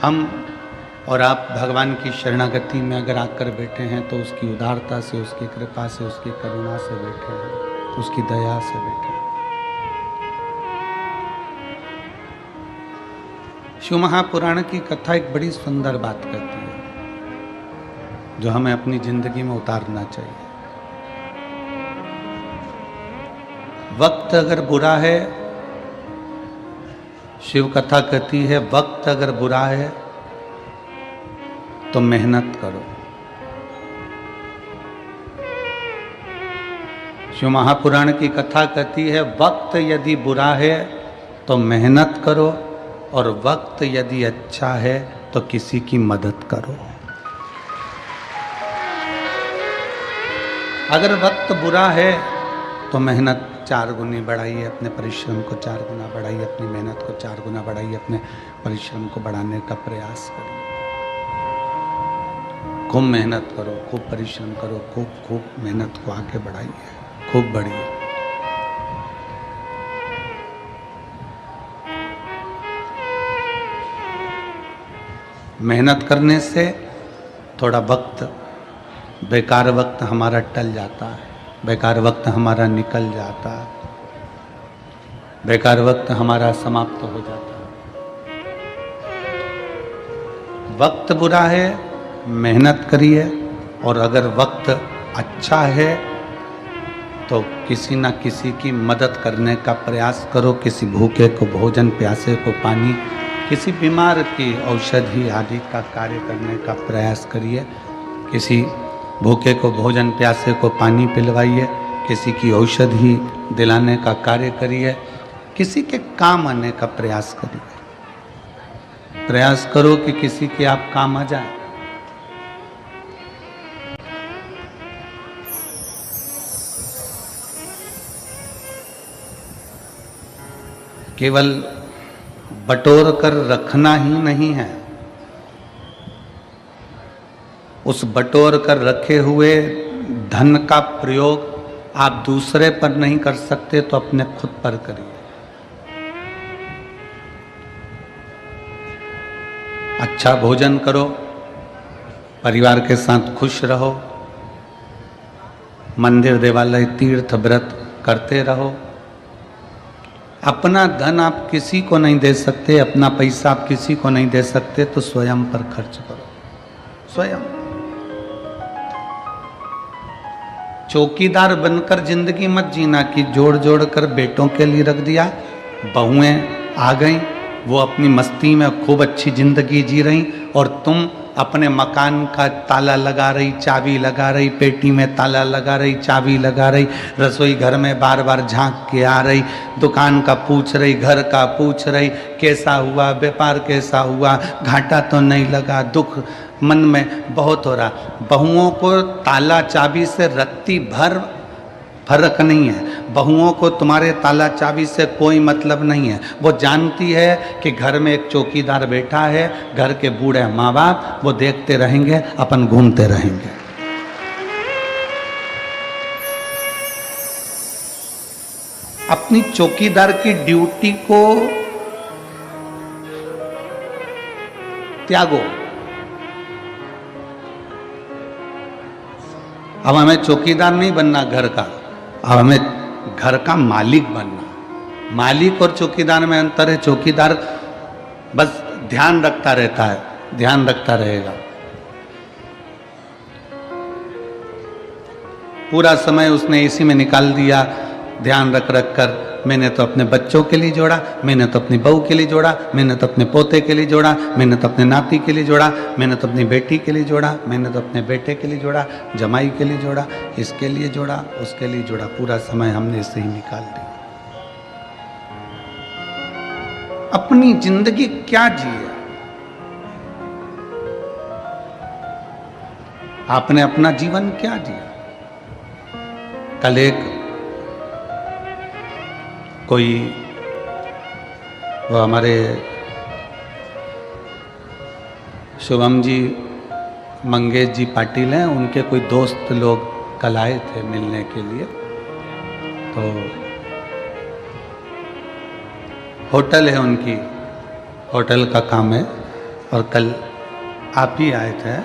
हम और आप भगवान की शरणागति में अगर आकर बैठे हैं तो उसकी उदारता से, उसकी कृपा से, उसकी करुणा से बैठे हैं, उसकी दया से बैठे हैं। शिव महापुराण की कथा एक बड़ी सुंदर बात कहती है जो हमें अपनी जिंदगी में उतारना चाहिए। वक्त अगर बुरा है, शिव कथा कहती है वक्त अगर बुरा है तो मेहनत करो। शिव महापुराण की कथा कहती है वक्त यदि बुरा है तो मेहनत करो और वक्त यदि अच्छा है तो किसी की मदद करो। अगर वक्त बुरा है तो मेहनत 4 गुनी बढ़ाइए, अपने परिश्रम को 4 गुना बढ़ाइए, अपनी मेहनत को 4 गुना बढ़ाइए, अपने परिश्रम को बढ़ाने का प्रयास करिए। खूब मेहनत करो, खूब परिश्रम करो, खूब मेहनत को आगे बढ़ाइए, खूब बढ़िए। मेहनत करने से थोड़ा वक्त, बेकार वक्त हमारा टल जाता है, बेकार वक्त हमारा निकल जाता है, बेकार वक्त हमारा समाप्त हो जाता है। वक्त बुरा है, मेहनत करिए, और अगर वक्त अच्छा है तो किसी ना किसी की मदद करने का प्रयास करो। किसी भूखे को भोजन, प्यासे को पानी, किसी बीमार की औषधि आदि का कार्य करने का प्रयास करिए। किसी भूखे को भोजन, प्यासे को पानी पिलवाइए, किसी की औषधि दिलाने का कार्य करिए, किसी के काम आने का प्रयास करिए। प्रयास करो कि किसी के आप काम आ जाए। केवल बटोर कर रखना ही नहीं है, उस बटोर कर रखे हुए धन का प्रयोग आप दूसरे पर नहीं कर सकते तो अपने खुद पर करिए। अच्छा भोजन करो, परिवार के साथ खुश रहो, मंदिर देवालय तीर्थ व्रत करते रहो। अपना धन आप किसी को नहीं दे सकते, अपना पैसा आप किसी को नहीं दे सकते, तो स्वयं पर खर्च करो, स्वयं। चौकीदार बनकर जिंदगी मत जीना कि जोड़ जोड़ कर बेटों के लिए रख दिया, बहुएं आ गईं, वो अपनी मस्ती में खूब अच्छी जिंदगी जी रही और तुम अपने मकान का ताला लगा रही, चाबी लगा रही, पेटी में ताला लगा रही, चाबी लगा रही, रसोई घर में बार बार झांक के आ रही, दुकान का पूछ रही, घर का पूछ रही, कैसा हुआ, व्यापार कैसा हुआ, घाटा तो नहीं लगा, दुख मन में बहुत हो रहा। बहुओं को ताला चाबी से रत्ती भर फर्क नहीं है, बहुओं को तुम्हारे ताला चाबी से कोई मतलब नहीं है। वो जानती है कि घर में एक चौकीदार बैठा है, घर के बूढ़े माँ बाप वो देखते रहेंगे, अपन घूमते रहेंगे। अपनी चौकीदार की ड्यूटी को त्यागो। अब हमें चौकीदार नहीं बनना घर का, अब हमें घर का मालिक बनना। मालिक और चौकीदार में अंतर है। चौकीदार बस ध्यान रखता रहता है, ध्यान रखता रहेगा, पूरा समय उसने इसी में निकाल दिया, ध्यान रख रख कर। मैंने तो अपने बच्चों के लिए जोड़ा, मैंने तो अपनी बहू के लिए जोड़ा, मैंने तो अपने पोते के लिए जोड़ा, मैंने तो अपने नाती के लिए जोड़ा, मैंने तो अपनी बेटी के लिए जोड़ा, मैंने तो अपने बेटे के लिए जोड़ा, जमाई के लिए जोड़ा, इसके लिए जोड़ा, उसके लिए जोड़ा, पूरा समय हमने इसे ही निकाल दिया। अपनी जिंदगी क्या जिए? आपने अपना जीवन क्या जिया? कल एक कोई, वो हमारे शुभम जी, मंगेश जी पाटिल हैं, उनके कोई दोस्त लोग कल आए थे मिलने के लिए। तो होटल है उनकी, होटल का काम है, और कल आप ही आए थे,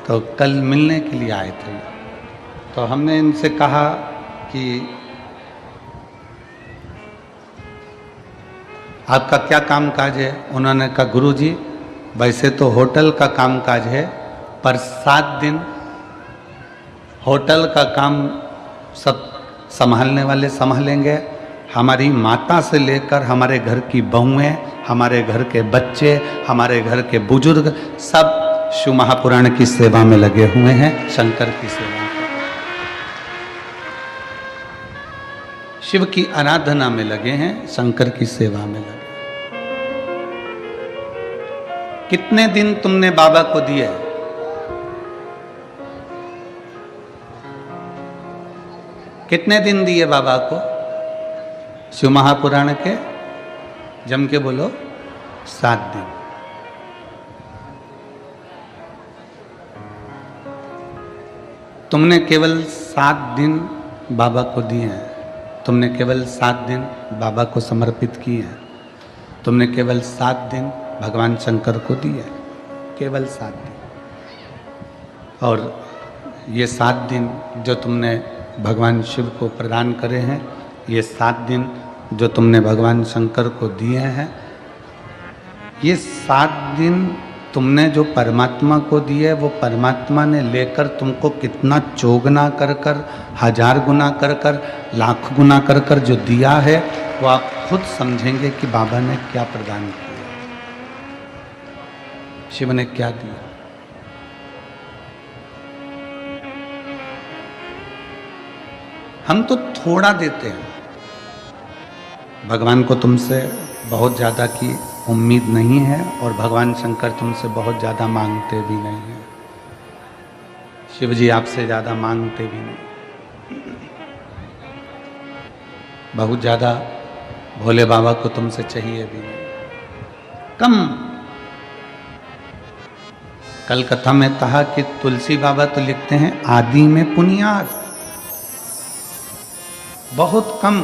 तो कल मिलने के लिए आए थे। तो हमने इनसे कहा कि आपका क्या कामकाज है। उन्होंने कहा गुरुजी वैसे तो होटल का कामकाज है, पर 7 दिन होटल का काम सब संभालने वाले संभालेंगे। हमारी माता से लेकर हमारे घर की बहुएं, हमारे घर के बच्चे, हमारे घर के बुजुर्ग सब शिव महापुराण की सेवा में लगे हुए हैं, शंकर की सेवा में, शिव की आराधना में लगे हैं, शंकर की सेवा में लगे। कितने दिन तुमने बाबा को दिए? कितने दिन दिए बाबा को शिव महापुराण के? जम के बोलो, 7 दिन। तुमने केवल 7 दिन बाबा को दिए हैं। तुमने केवल 7 दिन बाबा को समर्पित किए हैं। तुमने केवल 7 दिन भगवान शंकर को दिए, केवल 7 दिन। और ये 7 दिन जो तुमने भगवान शिव को प्रदान करे हैं, ये 7 दिन जो तुमने भगवान शंकर को दिए हैं, ये 7 दिन तुमने जो परमात्मा को दिए, वो परमात्मा ने लेकर तुमको कितना चौगुना कर कर, 1000 गुना कर कर, लाख गुना कर कर जो दिया है, वो आप खुद समझेंगे कि बाबा ने क्या प्रदान किया, शिव ने क्या दिया। हम तो थोड़ा देते हैं, भगवान को तुमसे बहुत ज़्यादा की उम्मीद नहीं है, और भगवान शंकर तुमसे बहुत ज़्यादा मांगते भी नहीं हैं। शिव जी आपसे ज़्यादा मांगते भी नहीं, बहुत ज़्यादा भोले बाबा को तुमसे चाहिए भी नहीं, कम। कल कथा में कहा कि तुलसी बाबा तो लिखते हैं आदि में पुनियाद, बहुत कम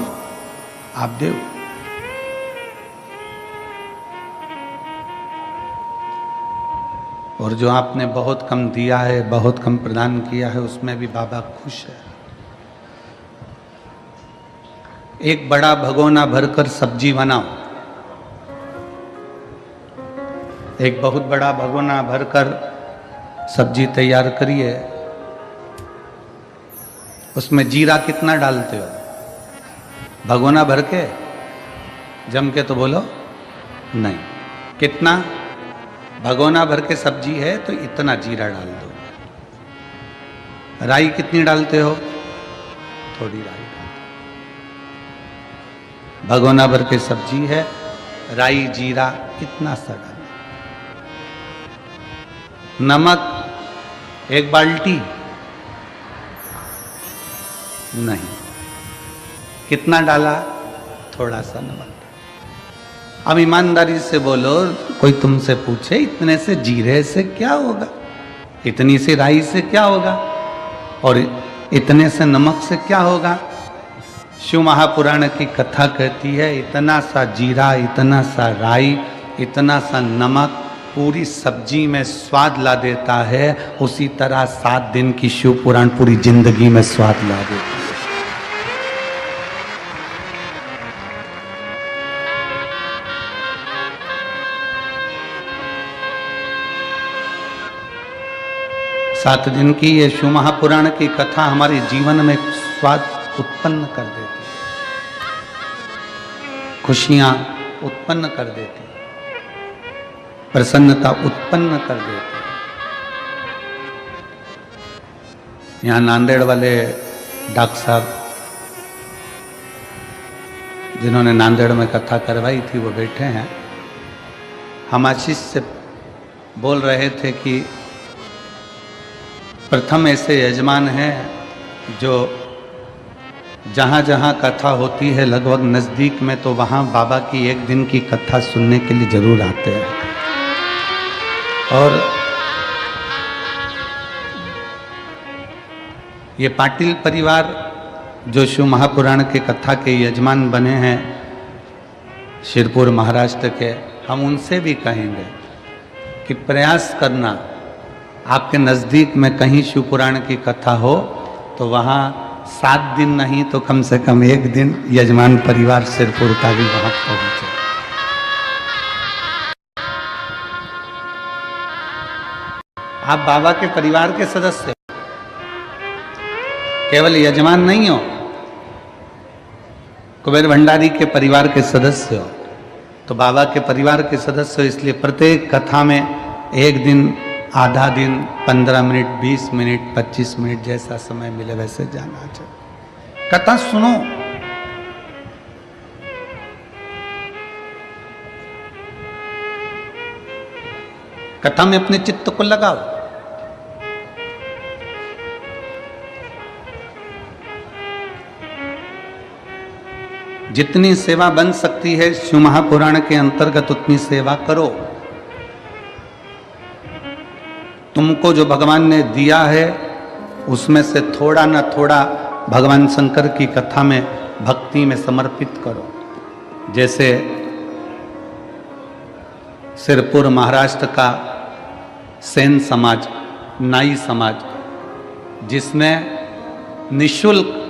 आप देव। और जो आपने बहुत कम दिया है, बहुत कम प्रदान किया है, उसमें भी बाबा खुश है। एक बड़ा भगोना भरकर सब्जी बनाओ, एक बहुत बड़ा भगोना भरकर सब्जी तैयार करिए, उसमें जीरा कितना डालते हो? भगोना भर के जम के तो बोलो नहीं, कितना? भगोना भर के सब्जी है तो इतना जीरा डाल दो। राई कितनी डालते हो? थोड़ी राई डालते। भगोना भर के सब्जी है, राई जीरा इतना सा डालो। नमक 1 बाल्टी नहीं, कितना डाला? थोड़ा सा नमक। अब ईमानदारी से बोलो, कोई तुमसे पूछे इतने से जीरे से क्या होगा, इतनी सी राई से क्या होगा, और इतने से नमक से क्या होगा? शिव महापुराण की कथा कहती है इतना सा जीरा, इतना सा राई, इतना सा नमक पूरी सब्जी में स्वाद ला देता है। उसी तरह 7 दिन की शिव पुराण पूरी जिंदगी में स्वाद ला देता है। सात दिन की ये शिव महापुराण की कथा हमारे जीवन में स्वाद उत्पन्न कर देती है, खुशियां उत्पन्न कर देती है, प्रसन्नता उत्पन्न कर देती है। यहाँ नांदेड़ वाले डॉक्टर साहब जिन्होंने नांदेड़ में कथा करवाई थी, वो बैठे हैं। हम आशीष से बोल रहे थे कि प्रथम ऐसे यजमान हैं जो जहाँ जहाँ कथा होती है लगभग नज़दीक में, तो वहाँ बाबा की 1 दिन की कथा सुनने के लिए जरूर आते हैं। और ये पाटिल परिवार जो शिव महापुराण के कथा के यजमान बने हैं शिरपुर महाराष्ट्र के, हम उनसे भी कहेंगे कि प्रयास करना, आपके नज़दीक में कहीं शिव पुराण की कथा हो तो वहाँ 7 दिन नहीं तो कम से कम 1 दिन यजमान परिवार सिरपुर का भी वहाँ पहुँचे। आप बाबा के परिवार के सदस्य हो, केवल यजमान नहीं हो, कुबेर भंडारी के परिवार के सदस्य हो, तो बाबा के परिवार के सदस्य हो, इसलिए प्रत्येक कथा में 1 दिन, आधा दिन, 15 मिनट, 20 मिनट, 25 मिनट, जैसा समय मिले वैसे जाना चाहिए। कथा सुनो, कथा में अपने चित्त को लगाओ। जितनी सेवा बन सकती है शिव महापुराण के अंतर्गत उतनी सेवा करो। तुमको जो भगवान ने दिया है उसमें से थोड़ा ना थोड़ा भगवान शंकर की कथा में, भक्ति में समर्पित करो। जैसे सिरपुर महाराष्ट्र का सेन समाज, नाई समाज, जिसने निशुल्क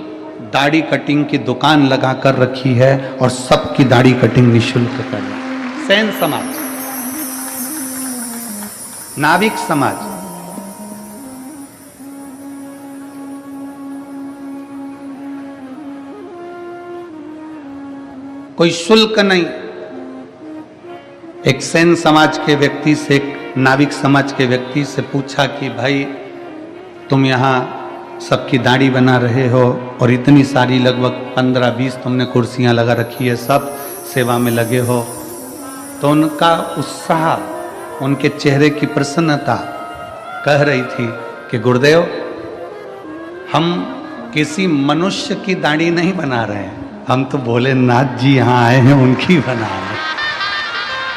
दाढ़ी कटिंग की दुकान लगा कर रखी है और सबकी दाढ़ी कटिंग निशुल्क कर रहा है। सेन समाज, नाविक समाज, कोई शुल्क नहीं। एक सेन समाज के व्यक्ति से, एक नाविक समाज के व्यक्ति से पूछा कि भाई तुम यहाँ सबकी दाढ़ी बना रहे हो और इतनी सारी लगभग 15-20 तुमने कुर्सियां लगा रखी है, सब सेवा में लगे हो, तो उनका उत्साह, उनके चेहरे की प्रसन्नता कह रही थी कि गुरुदेव, हम किसी मनुष्य की दाढ़ी नहीं बना रहे हैं, हम तो भोलेनाथ जी यहाँ आए हैं उनकी बना रहे हैं,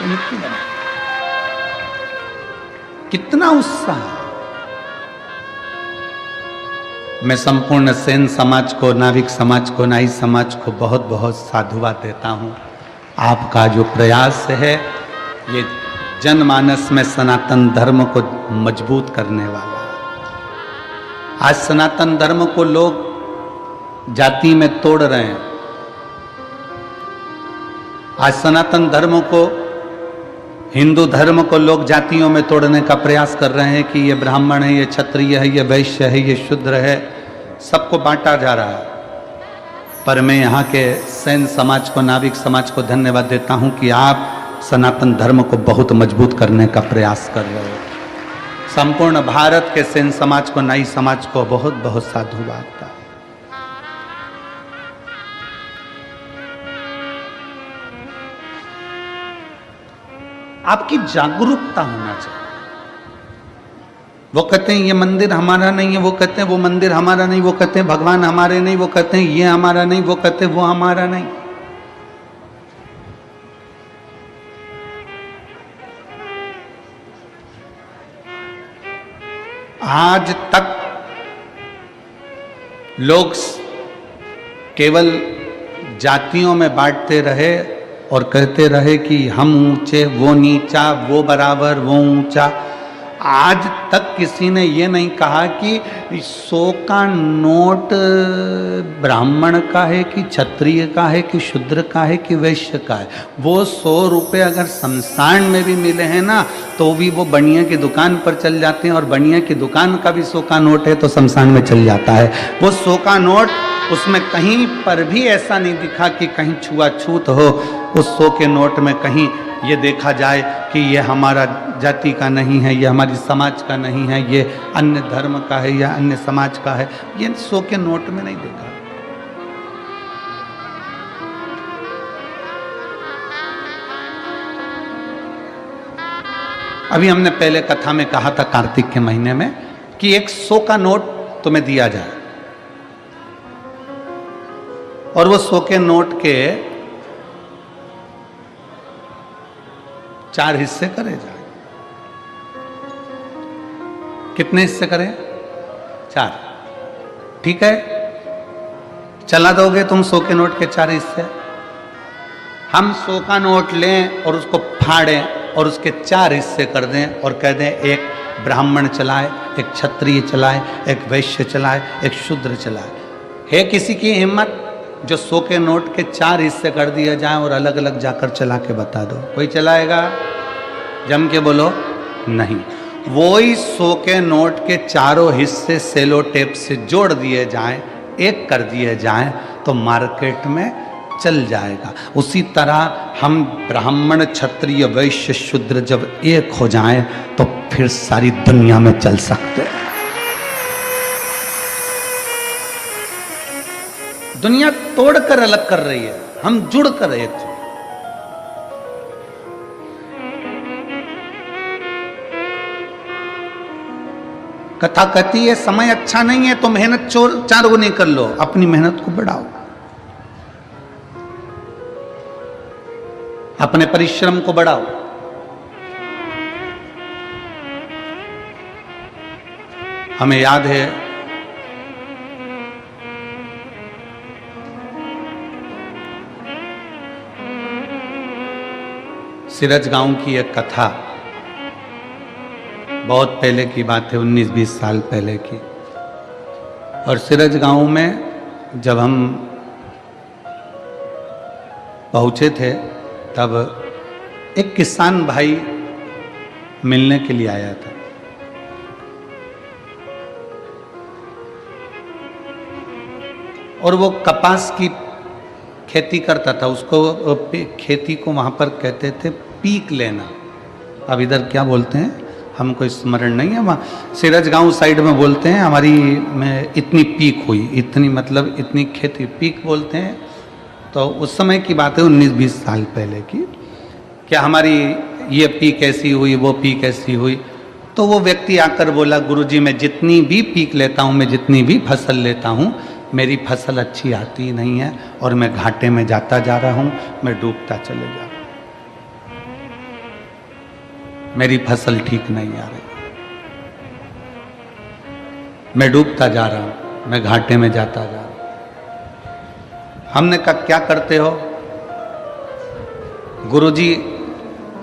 उनकी बना। कितना उत्साह। मैं संपूर्ण सेन समाज को, नाविक समाज को, नाई समाज को बहुत बहुत साधुवाद देता हूँ। आपका जो प्रयास है ये जनमानस में सनातन धर्म को मजबूत करने वाला है। आज सनातन धर्म को लोग जाति में तोड़ रहे हैं। आज सनातन धर्म को, हिंदू धर्म को लोग जातियों में तोड़ने का प्रयास कर रहे हैं कि ये ब्राह्मण है, ये क्षत्रिय है, ये वैश्य है, ये शूद्र है, सबको बांटा जा रहा है। पर मैं यहाँ के सेन समाज को, नाविक समाज को धन्यवाद देता हूँ कि आप सनातन धर्म को बहुत मजबूत करने का प्रयास कर रहे हो। संपूर्ण भारत के सेन समाज को, नाई समाज को बहुत बहुत साधुवाद। आपकी जागरूकता होना चाहिए। वो कहते हैं ये मंदिर हमारा नहीं है, वो कहते हैं वो मंदिर हमारा नहीं, वो कहते हैं भगवान हमारे नहीं, वो कहते हैं ये हमारा नहीं, वो कहते हैं वो हमारा नहीं। आज तक लोग केवल जातियों में बांटते रहे और कहते रहे कि हम ऊंचे, वो नीचा, वो बराबर, वो ऊंचा। आज तक किसी ने ये नहीं कहा कि 100 का नोट ब्राह्मण का है कि क्षत्रिय का है कि शूद्र का है कि वैश्य का है। वो 100 रुपये अगर शमशान में भी मिले हैं ना, तो भी वो बनिया की दुकान पर चल जाते हैं, और बनिया की दुकान का भी 100 का नोट है तो शमशान में चल जाता है। वो 100 का नोट, उसमें कहीं पर भी ऐसा नहीं दिखा कि कहीं छुआछूत हो। उस 100 के नोट में कहीं ये देखा जाए कि ये हमारा जाति का नहीं है, ये हमारी समाज का नहीं है, ये अन्य धर्म का है या अन्य समाज का है, ये 100 के नोट में नहीं देखा। अभी हमने पहले कथा में कहा था कार्तिक के महीने में कि एक 100 का नोट तुम्हें दिया जाए, और वो 100 के नोट के 4 हिस्से करे जाए। कितने हिस्से करें? 4। ठीक है, चला दोगे तुम 100 के नोट के 4 हिस्से? हम 100 का नोट लें और उसको फाड़ें और उसके 4 हिस्से कर दें और कह दें एक ब्राह्मण चलाए, एक क्षत्रिय चलाए, एक वैश्य चलाए, एक शूद्र चलाए। है किसी की हिम्मत जो 100 के नोट के 4 हिस्से कर दिया जाए और अलग अलग जाकर चला के बता दो? कोई चलाएगा? जम के बोलो नहीं। वो ही 100 के नोट के चारों हिस्से सेलो टेप से जोड़ दिए जाएं, एक कर दिए जाएं, तो मार्केट में चल जाएगा। उसी तरह हम ब्राह्मण क्षत्रिय वैश्य शूद्र जब एक हो जाएं तो फिर सारी दुनिया में चल सकते हैं। दुनिया तोड़कर अलग कर रही है, हम जुड़कर एक हो। कथा कहती है समय अच्छा नहीं है तो मेहनत 4 गुनी कर लो, अपनी मेहनत को बढ़ाओ, अपने परिश्रम को बढ़ाओ। हमें याद है सिरज गांव की एक कथा, बहुत पहले की बात है, 19-20 साल पहले की। और सिरज गांव में जब हम पहुंचे थे तब एक किसान भाई मिलने के लिए आया था। और वो कपास की खेती करता था, उसको खेती को वहां पर कहते थे पीक लेना। अब इधर क्या बोलते हैं हमको स्मरण नहीं है, वहाँ सिरज गांव साइड में बोलते हैं हमारी में इतनी पीक हुई, इतनी मतलब इतनी खेती पीक बोलते हैं। तो उस समय की बात है 19-20 साल पहले की, क्या हमारी ये पीक ऐसी हुई, वो पीक ऐसी हुई। तो वो व्यक्ति आकर बोला, गुरुजी मैं जितनी भी पीक लेता हूँ, मैं जितनी भी फसल लेता हूँ, मेरी फसल अच्छी आती नहीं है और मैं घाटे में जाता जा रहा हूँ, मैं डूबता चले जा रहा हूँ, मेरी फसल ठीक नहीं आ रही, मैं डूबता जा रहा हूं, मैं घाटे में जाता जा रहा हूं। हमने कहा क्या करते हो? गुरुजी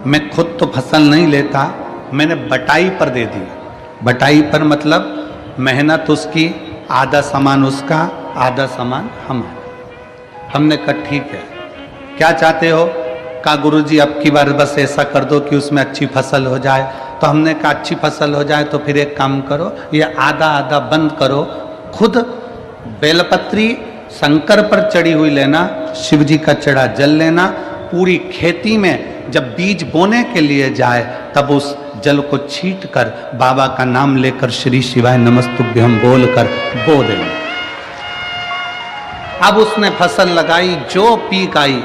मैं खुद तो फसल नहीं लेता, मैंने बटाई पर दे दी। बटाई पर मतलब मेहनत उसकी, आधा सामान उसका, आधा सामान हमारा। हमने कहा ठीक है, क्या चाहते हो? कहा गुरुजी अब की बार बस ऐसा कर दो कि उसमें अच्छी फसल हो जाए। तो हमने कहा अच्छी फसल हो जाए तो फिर एक काम करो, ये आधा आधा बंद करो, खुद बेलपत्री शंकर पर चढ़ी हुई लेना, शिव जी का चढ़ा जल लेना, पूरी खेती में जब बीज बोने के लिए जाए तब उस जल को छीट कर बाबा का नाम लेकर श्री शिवाय नमस्तुभ्यम बोलकर बो देना। अब उसने फसल लगाई, जो पीक आई,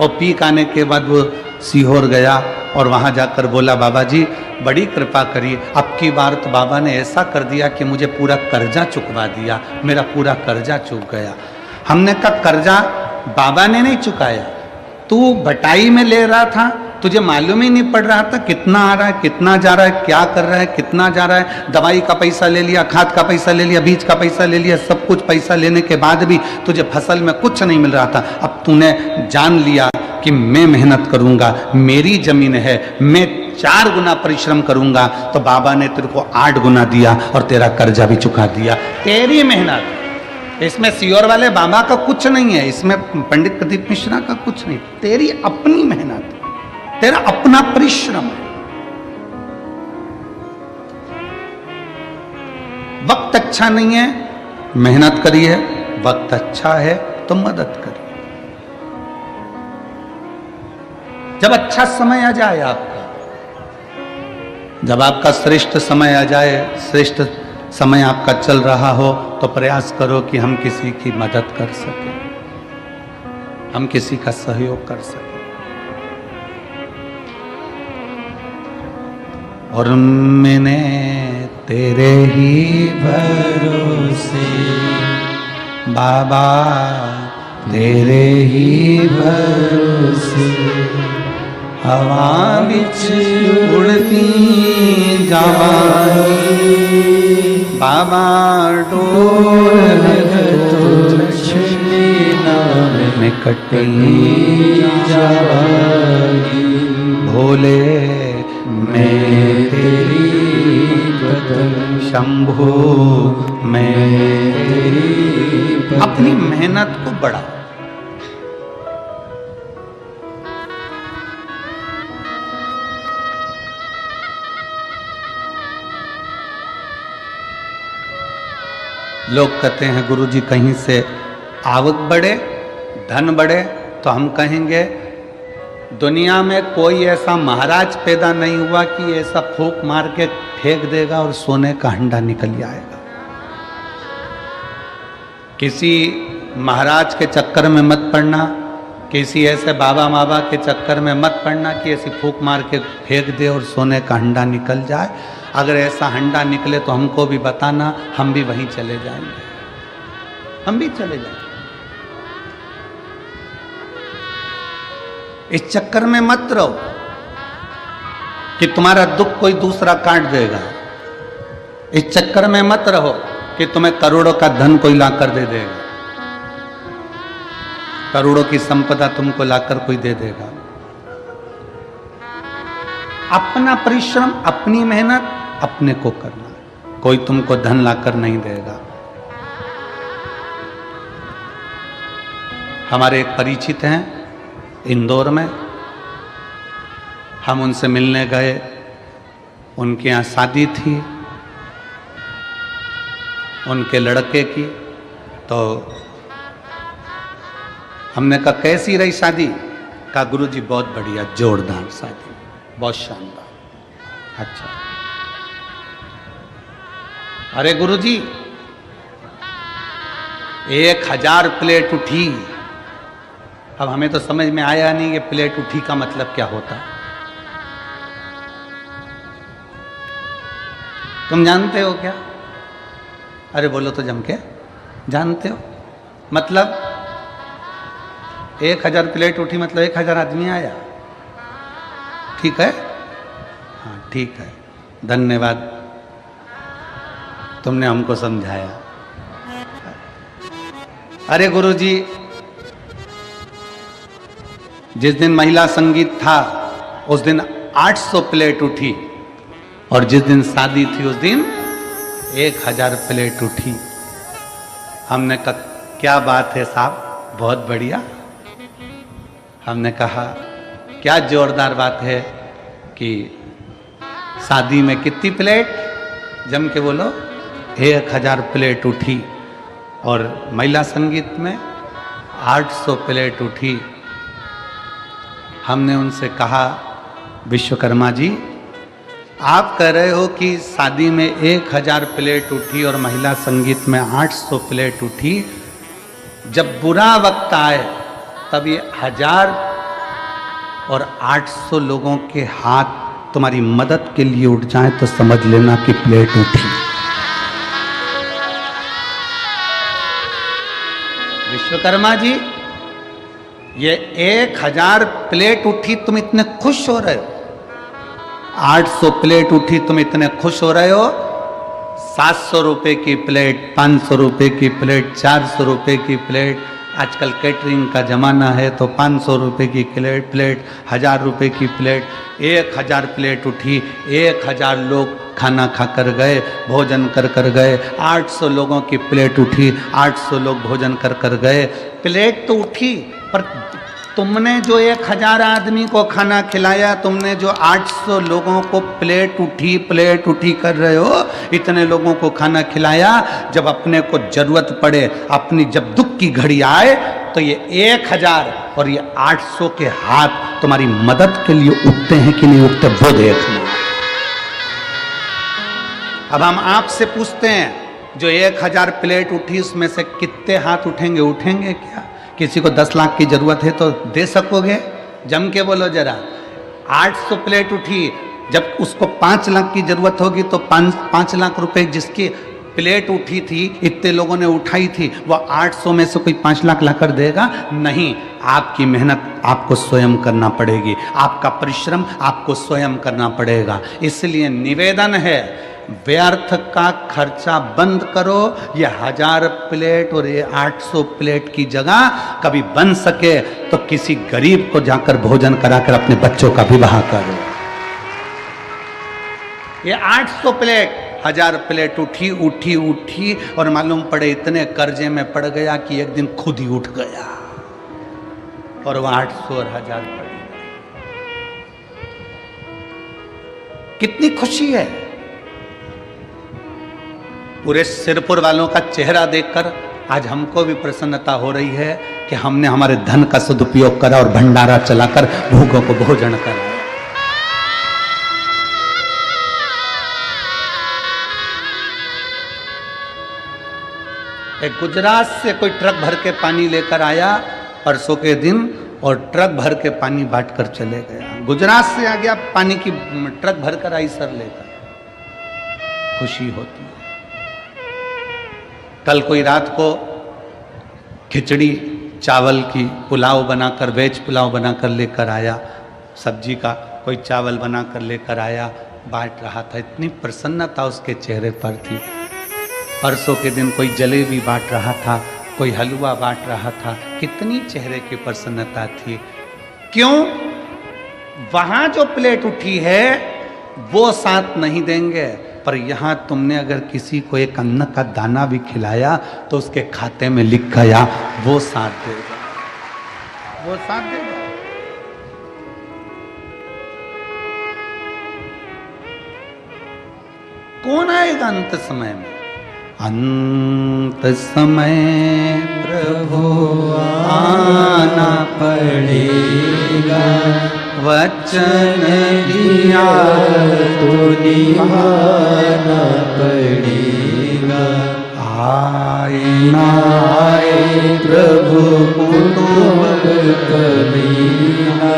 और पीक आने के बाद वो सीहोर गया और वहाँ जाकर बोला बाबा जी बड़ी कृपा करिए, अब की बार तो बाबा ने ऐसा कर दिया कि मुझे पूरा कर्जा चुकवा दिया, मेरा पूरा कर्जा चुक गया। हमने कहा कर्जा बाबा ने नहीं चुकाया, तू बटाई में ले रहा था, तुझे मालूम ही नहीं पड़ रहा था कितना आ रहा है, कितना जा रहा है, क्या कर रहा है, कितना जा रहा है। दवाई का पैसा ले लिया, खाद का पैसा ले लिया, बीज का पैसा ले लिया, सब कुछ पैसा लेने के बाद भी तुझे फसल में कुछ नहीं मिल रहा था। अब तूने जान लिया कि मैं मेहनत करूंगा, मेरी जमीन है, मैं 4 गुना परिश्रम करूंगा, तो बाबा ने तेरे को 8 गुना दिया और तेरा कर्जा भी चुका दिया। तेरी मेहनत, इसमें सीहोर वाले बाबा का कुछ नहीं है, इसमें पंडित प्रदीप मिश्रा का कुछ नहीं, तेरी अपनी मेहनत, तेरा अपना परिश्रम है। वक्त अच्छा नहीं है, मेहनत करिए, वक्त अच्छा है तो मदद करिए। जब अच्छा समय आ जाए आपका, जब आपका श्रेष्ठ समय आ जाए, श्रेष्ठ समय आपका चल रहा हो, तो प्रयास करो कि हम किसी की मदद कर सकें, हम किसी का सहयोग कर सकें। और मैंने तेरे ही भरोसे बाबा, तेरे ही भरोसे हवा बिच उड़ती जावांगी, बाबा डोर में कटी जावांगी, भोले मैं तेरी कदम, शंभो मैं तेरी। अपनी मेहनत को बढ़ाओ। लोग कहते हैं गुरुजी कहीं से आवक बढ़े, धन बढ़े, तो हम कहेंगे दुनिया में कोई ऐसा महाराज पैदा नहीं हुआ कि ऐसा फूंक मार के फेंक देगा और सोने का हंडा निकल आएगा। किसी महाराज के चक्कर में मत पड़ना, किसी ऐसे बाबा माबा के चक्कर में मत पड़ना कि ऐसी फूंक मार के फेंक दे और सोने का हंडा निकल जाए। अगर ऐसा हंडा निकले तो हमको भी बताना, हम भी वहीं चले जाएंगे, हम भी चले जाएंगे। इस चक्कर में मत रहो कि तुम्हारा दुख कोई दूसरा काट देगा। इस चक्कर में मत रहो कि तुम्हें करोड़ों का धन कोई लाकर दे देगा, करोड़ों की संपदा तुमको लाकर कोई दे देगा। अपना परिश्रम, अपनी मेहनत अपने को करना, कोई तुमको धन लाकर नहीं देगा। हमारे एक परिचित हैं इंदौर में, हम उनसे मिलने गए, उनके यहाँ शादी थी उनके लड़के की। तो हमने कहा कैसी रही शादी? कहा गुरुजी बहुत बढ़िया, जोरदार शादी, बहुत शानदार। अच्छा, अरे गुरुजी 1000 प्लेट उठी। अब हमें तो समझ में आया नहीं कि प्लेट उठी का मतलब क्या होता। तुम जानते हो क्या? अरे बोलो तो जम के, जानते हो? मतलब 1000 प्लेट उठी मतलब 1000 आदमी आया। ठीक है, हाँ ठीक है, धन्यवाद, तुमने हमको समझाया। अरे गुरुजी, जिस दिन महिला संगीत था उस दिन 800 प्लेट उठी, और जिस दिन शादी थी उस दिन 1000 प्लेट उठी। हमने कहा क्या बात है साहब, बहुत बढ़िया। हमने कहा क्या जोरदार बात है कि शादी में कितनी प्लेट? जम के बोलो, 1000 प्लेट उठी, और महिला संगीत में 800 प्लेट उठी। हमने उनसे कहा विश्वकर्मा जी, आप कह रहे हो कि शादी में 1000 प्लेट उठी और महिला संगीत में 800 प्लेट उठी, जब बुरा वक्त आए तब ये 1000 और 800 लोगों के हाथ तुम्हारी मदद के लिए उठ जाएं तो समझ लेना कि प्लेट उठी। विश्वकर्मा जी, ये 1000 प्लेट उठी, तुम इतने खुश हो रहे हो? 800 प्लेट उठी, तुम इतने खुश हो रहे हो? 700 रुपए की प्लेट, 500 रुपए की प्लेट, 400 रुपए की प्लेट, आजकल कैटरिंग का जमाना है तो 500 रुपए की प्लेट, 1000 रुपए की प्लेट, 1000 प्लेट उठी, 1000 लोग खाना खाकर गए, भोजन कर गए। 800 लोगों की प्लेट उठी, 800 लोग भोजन कर गए। प्लेट तो उठी, पर तुमने जो 1000 आदमी को खाना खिलाया, तुमने जो 800 लोगों को प्लेट उठी कर रहे हो, इतने लोगों को खाना खिलाया, जब अपने को जरूरत पड़े, अपनी जब दुख की घड़ी आए, तो ये 1000 और ये 800 के हाथ तुम्हारी मदद के लिए उठते हैं कि नहीं उठते, वो देखना। अब हम आपसे पूछते हैं, जो 1000 प्लेट उठी उसमें से कितने हाथ उठेंगे क्या? किसी को 10 लाख की जरूरत है तो दे सकोगे? जम के बोलो जरा। 800 प्लेट उठी, जब उसको 5 लाख की जरूरत होगी तो 5 लाख रुपए जिसकी प्लेट उठी थी, इतने लोगों ने उठाई थी, वो 800 में से कोई 5 लाख लाकर देगा? नहीं, आपकी मेहनत आपको स्वयं करना पड़ेगी, आपका परिश्रम आपको स्वयं करना पड़ेगा। इसलिए निवेदन है, व्यर्थ का खर्चा बंद करो। ये 1000 प्लेट और ये 800 प्लेट की जगह कभी बन सके तो किसी गरीब को जाकर भोजन कराकर अपने बच्चों का विवाह करो। ये 800 प्लेट, 1000 प्लेट उठी उठी उठी और मालूम पड़े इतने कर्जे में पड़ गया कि एक दिन खुद ही उठ गया और वह 800 और 1000 पड़ी। कितनी खुशी है। पूरे सिरपुर वालों का चेहरा देखकर आज हमको भी प्रसन्नता हो रही है कि हमने हमारे धन का सदुपयोग करा और भंडारा चलाकर भूखों को भोजन कराया। एक गुजरात से कोई ट्रक भर के पानी लेकर आया परसों के दिन और ट्रक भर के पानी बांट कर चले गया। गुजरात से आ गया, पानी की ट्रक भर कर आई सर लेकर। खुशी होती है। कल कोई रात को खिचड़ी चावल की पुलाव बनाकर, वेज पुलाव बनाकर लेकर आया, सब्जी का कोई चावल बनाकर लेकर आया, बांट रहा था। इतनी प्रसन्नता उसके चेहरे पर थी। परसों के दिन कोई जलेबी बांट रहा था, कोई हलवा बांट रहा था। कितनी चेहरे की प्रसन्नता थी। क्यों? वहां जो प्लेट उठी है वो साथ नहीं देंगे, पर यहां तुमने अगर किसी को एक अन्न का दाना भी खिलाया तो उसके खाते में लिख गया, वो साथ देगा, वो साथ देगा। कौन आएगा अंत समय में? अंत समय प्रभु आना पड़ेगा, वचन दिया तो निभाना पड़ेगा। आए ना आए प्रभु कुटुंब कबीरा,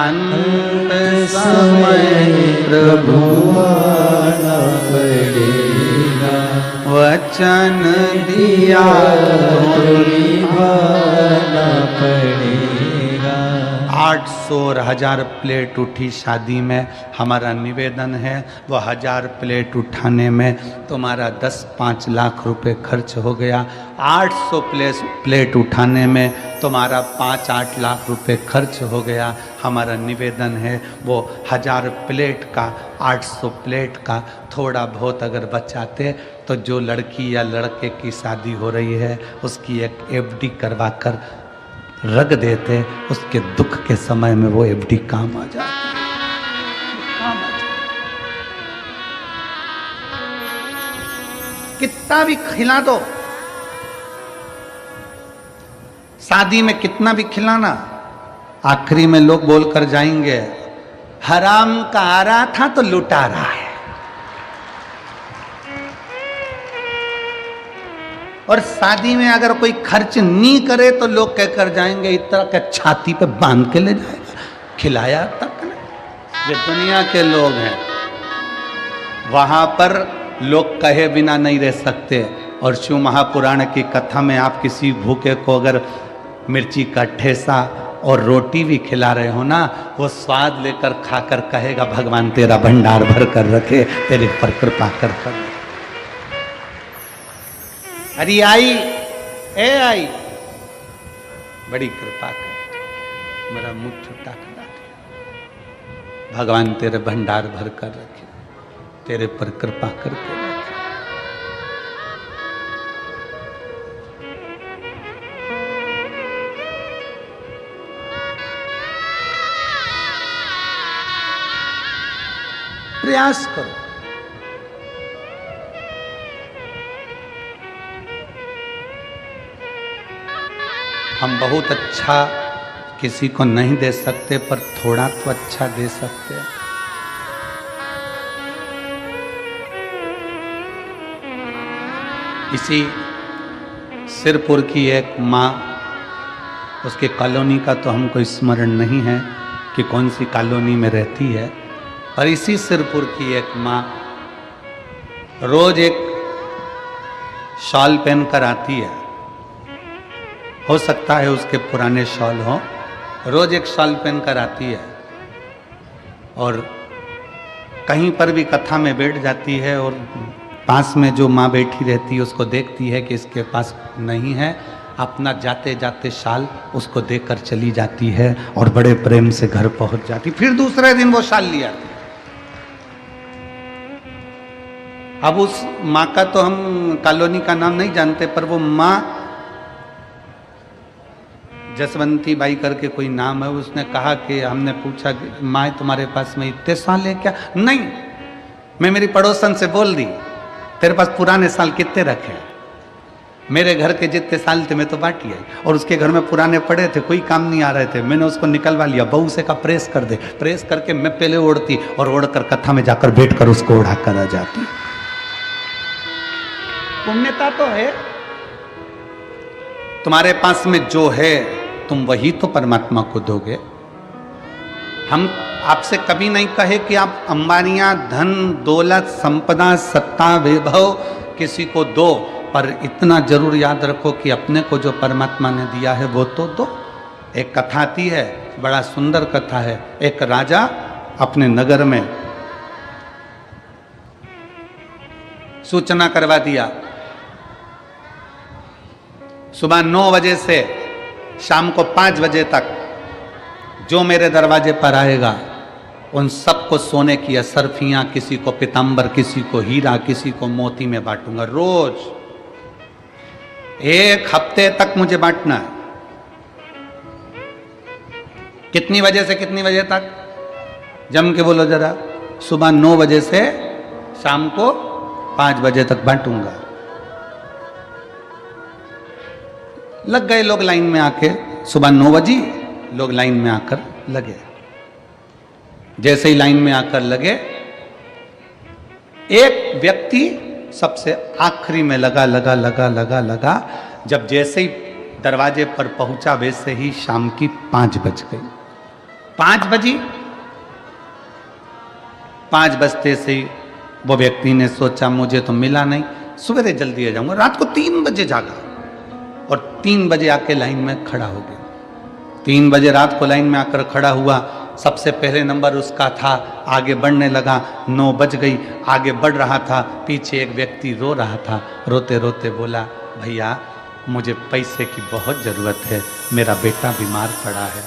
अंत समय प्रभु आना पड़ेगा, वचन दिया तो निभाना पड़ेगा। 800 और 1000 प्लेट उठी शादी में। हमारा निवेदन है वो 1000 प्लेट उठाने में तुम्हारा 10-5 लाख रुपए खर्च हो गया। 800 प्लेट उठाने में तुम्हारा 5-8 लाख रुपए खर्च हो गया। हमारा निवेदन है वो 1000 प्लेट का, 800 प्लेट का थोड़ा बहुत अगर बचाते तो जो लड़की या लड़के की शादी हो रही है उसकी एक एफडी करवा कर रख देते, उसके दुख के समय में वो एफडी काम आ जाती। कितना भी खिला दो, शादी में कितना भी खिलाना, आखिरी में लोग बोलकर जाएंगे हराम का आ रहा था तो लुटा रहा है। और शादी में अगर कोई खर्च नहीं करे तो लोग कहकर जाएंगे इतना के छाती पे बांध के ले जाएगा, खिलाया तक ना। ये दुनिया के लोग हैं, वहां पर लोग कहे बिना नहीं रह सकते। और शिव महापुराण की कथा में आप किसी भूखे को अगर मिर्ची का ठेसा और रोटी भी खिला रहे हो ना, वो स्वाद लेकर खाकर कहेगा भगवान तेरा भंडार भर कर रखे, तेरे पर कृपा कर कर। अरे आई, ए आई, बड़ी कृपा कर, मेरा मुंह छुट्टा करा दिया। भगवान तेरे भंडार भर कर रखे, तेरे पर कृपा करके रखे। प्रयास करो। हम बहुत अच्छा किसी को नहीं दे सकते, पर थोड़ा तो अच्छा दे सकते हैं। इसी सिरपुर की एक माँ, उसके कॉलोनी का तो हमको स्मरण नहीं है कि कौन सी कॉलोनी में रहती है, और इसी सिरपुर की एक माँ रोज एक शॉल पहनकर आती है। हो सकता है उसके पुराने शॉल हो, रोज एक शॉल पहनकर आती है और कहीं पर भी कथा में बैठ जाती है और पास में जो माँ बैठी रहती है उसको देखती है कि इसके पास नहीं है, अपना जाते जाते शाल उसको देकर चली जाती है और बड़े प्रेम से घर पहुंच जाती। फिर दूसरे दिन वो शाल ले आती। अब उस माँ का तो हम कॉलोनी का नाम नहीं जानते, पर वो माँ जसवंती बाई करके कोई नाम है, उसने कहा कि हमने पूछा कि माँ तुम्हारे पास में इतने साल है क्या? नहीं, मैं मेरी पड़ोसन से बोल दी तेरे पास पुराने साल कितने रखे हैं? मेरे घर के जितने साल थे मैं तो बांटी आई, और उसके घर में पुराने पड़े थे, कोई काम नहीं आ रहे थे, मैंने उसको निकलवा लिया। बहू से का प्रेस कर दे, प्रेस करके मैं पहले ओढ़ती और ओढ़कर कथा में जाकर बैठकर उसको ओढ़ा कर आ जाती। पुण्यता तो है, तुम्हारे पास में जो है तुम वही तो परमात्मा को दोगे। हम आपसे कभी नहीं कहे कि आप अंबानियां, धन दौलत, संपदा, सत्ता, वैभव किसी को दो, पर इतना जरूर याद रखो कि अपने को जो परमात्मा ने दिया है वो तो दो। एक कथा आती है, बड़ा सुंदर कथा है। एक राजा अपने नगर में सूचना करवा दिया, सुबह 9 बजे से शाम को 5 बजे तक जो मेरे दरवाजे पर आएगा उन सबको सोने की असरफियां, किसी को पीतांबर, किसी को हीरा, किसी को मोती में बांटूंगा। रोज 1 हफ्ते तक मुझे बांटना है। कितनी बजे से कितनी बजे तक? जम के बोलो जरा। सुबह 9 बजे से शाम को 5 बजे तक बांटूंगा। लग गए लोग लाइन में आके, सुबह 9 बजे लोग लाइन में आकर लगे। जैसे ही लाइन में आकर लगे, एक व्यक्ति सबसे आखिरी में लगा। जब जैसे ही दरवाजे पर पहुंचा वैसे ही शाम की 5 बज गई। 5 बजी, 5 बजते से ही वो व्यक्ति ने सोचा मुझे तो मिला नहीं, सवेरे जल्दी आ जाऊंगा। रात को 3 बजे जागा और 3 बजे आके लाइन में खड़ा हो गया। 3 बजे रात को लाइन में आकर खड़ा हुआ, सबसे पहले नंबर उसका था, आगे बढ़ने लगा। 9 बज गई, आगे बढ़ रहा था, पीछे एक व्यक्ति रो रहा था। रोते रोते बोला, भैया मुझे पैसे की बहुत ज़रूरत है, मेरा बेटा बीमार पड़ा है,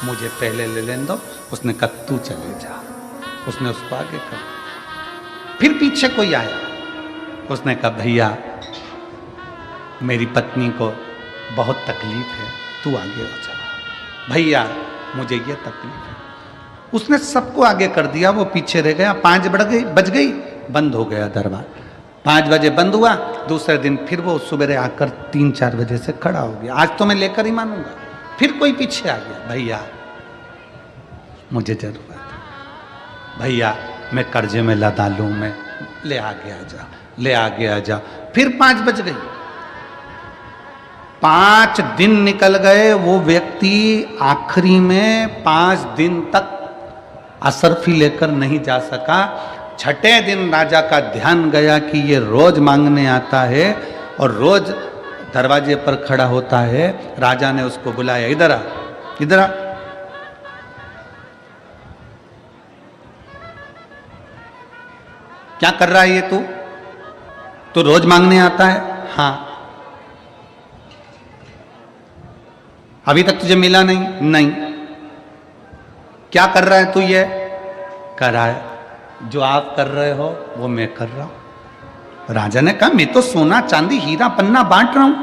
मुझे पहले ले लेने दो। उसने कहा तू चले जा। उसने उसको आगे कर। फिर पीछे कोई आया, उसने कहा भैया मेरी पत्नी को बहुत तकलीफ है, तू आगे हो जा। भैया मुझे ये तकलीफ है। उसने सबको आगे कर दिया, वो पीछे रह गया। 5 बज गई, बंद हो गया दरबार। 5 बजे बंद हुआ। दूसरे दिन फिर वो सुबह आकर 3-4 बजे से खड़ा हो गया। आज तो मैं लेकर ही मानूंगा। फिर कोई पीछे आ गया, भैया मुझे जरूरत है, भैया मैं कर्जे में लदा लूं, मैं ले आगे आ जा, ले आगे आ जा। फिर 5 बज गई। 5 दिन निकल गए। वो व्यक्ति आखिरी में 5 दिन तक असरफी लेकर नहीं जा सका। 6ठे दिन राजा का ध्यान गया कि ये रोज मांगने आता है और रोज दरवाजे पर खड़ा होता है। राजा ने उसको बुलाया, इधर आ, इधर आ। क्या कर रहा है ये तू रोज मांगने आता है? हाँ। अभी तक तुझे मिला नहीं? नहीं। क्या कर रहा है तू? ये कर रहा है जो आप कर रहे हो वो मैं कर रहा हूं। राजा ने कहा मैं तो सोना चांदी हीरा पन्ना बांट रहा हूं,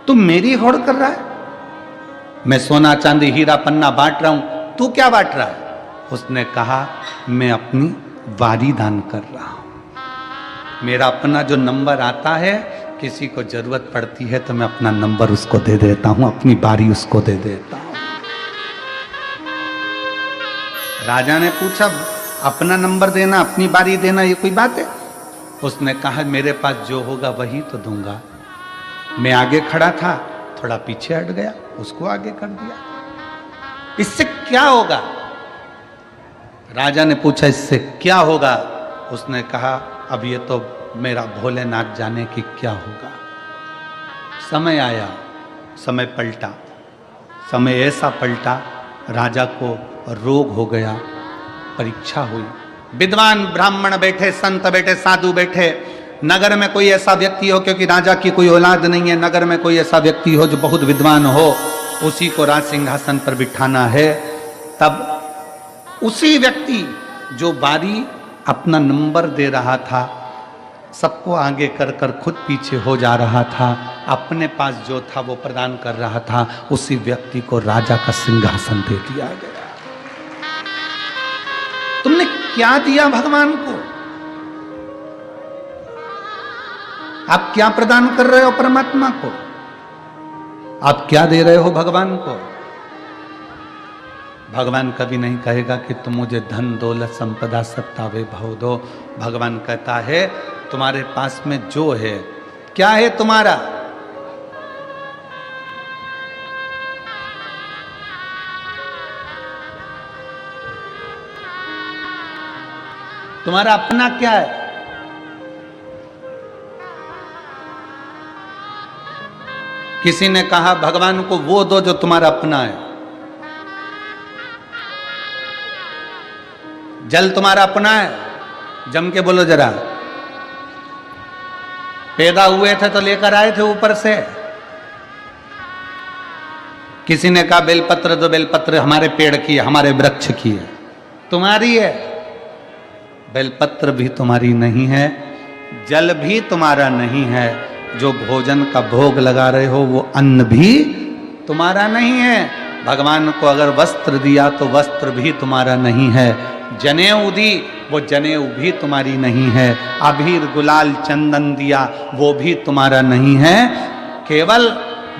तू मेरी होड़ कर रहा है। मैं सोना चांदी हीरा पन्ना बांट रहा हूं, तू क्या बांट रहा है? उसने कहा मैं अपनी वारी दान कर रहा हूं। मेरा अपना जो नंबर आता है, किसी को जरूरत पड़ती है तो मैं अपना नंबर उसको दे देता हूं, अपनी बारी उसको दे देता हूं। राजा ने पूछा अपना नंबर देना, अपनी बारी देना, ये कोई बात है? उसने कहा मेरे पास जो होगा वही तो दूंगा। मैं आगे खड़ा था, थोड़ा पीछे हट गया, उसको आगे कर दिया। इससे क्या होगा? राजा ने पूछा इससे क्या होगा? उसने कहा अब ये तो मेरा भोलेनाथ जाने की क्या होगा। समय आया, समय पलटा। समय ऐसा पलटा, राजा को रोग हो गया, परीक्षा हुई। विद्वान ब्राह्मण बैठे, संत बैठे, साधु बैठे। नगर में कोई ऐसा व्यक्ति हो, क्योंकि राजा की कोई औलाद नहीं है, नगर में कोई ऐसा व्यक्ति हो जो बहुत विद्वान हो, उसी को राज सिंहासन पर बिठाना है। तब उसी व्यक्ति जो बारी अपना नंबर दे रहा था, सबको आगे कर कर खुद पीछे हो जा रहा था, अपने पास जो था वो प्रदान कर रहा था, उसी व्यक्ति को राजा का सिंहासन दे दिया गया। तुमने क्या दिया भगवान को? आप क्या प्रदान कर रहे हो परमात्मा को? आप क्या दे रहे हो भगवान को? भगवान कभी नहीं कहेगा कि तुम मुझे धन दौलत संपदा सत्ता वैभव दो। भगवान कहता है तुम्हारे पास में जो है, क्या है तुम्हारा? तुम्हारा अपना क्या है? किसी ने कहा भगवान को वो दो जो तुम्हारा अपना है। जल तुम्हारा अपना है? जम के बोलो जरा। पैदा हुए थे तो लेकर आए थे ऊपर से। किसी ने कहा बेलपत्र दो, बेलपत्र हमारे पेड़ की है, हमारे वृक्ष की है। तुम्हारी है? बेलपत्र भी तुम्हारी नहीं है, जल भी तुम्हारा नहीं है, जो भोजन का भोग लगा रहे हो वो अन्न भी तुम्हारा नहीं है। भगवान को अगर वस्त्र दिया तो वस्त्र भी तुम्हारा नहीं है, जनेऊ दी वो जनेऊ भी तुम्हारी नहीं है, अबीर गुलाल चंदन दिया वो भी तुम्हारा नहीं है। केवल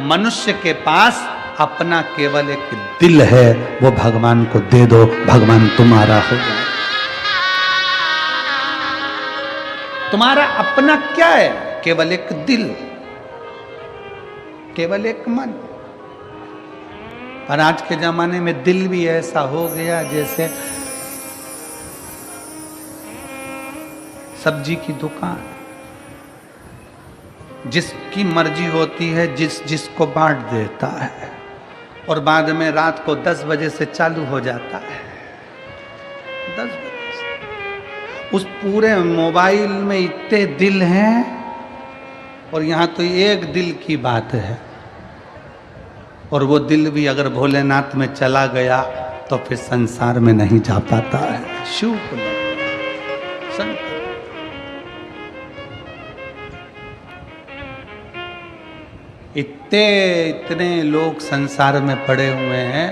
मनुष्य के पास अपना केवल एक दिल है, वो भगवान को दे दो, भगवान तुम्हारा हो जाए। तुम्हारा अपना क्या है? केवल एक दिल, केवल एक मन। और आज के जमाने में दिल भी ऐसा हो गया जैसे सब्जी की दुकान, जिसकी मर्जी होती है जिसको बांट देता है, और बाद में रात को 10 बजे से चालू हो जाता है। 10 बजे से उस पूरे मोबाइल में इतने दिल हैं, और यहाँ तो एक दिल की बात है, और वो दिल भी अगर भोलेनाथ में चला गया तो फिर संसार में नहीं जा पाता है। शिव शंकर इतने लोग संसार में पड़े हुए हैं।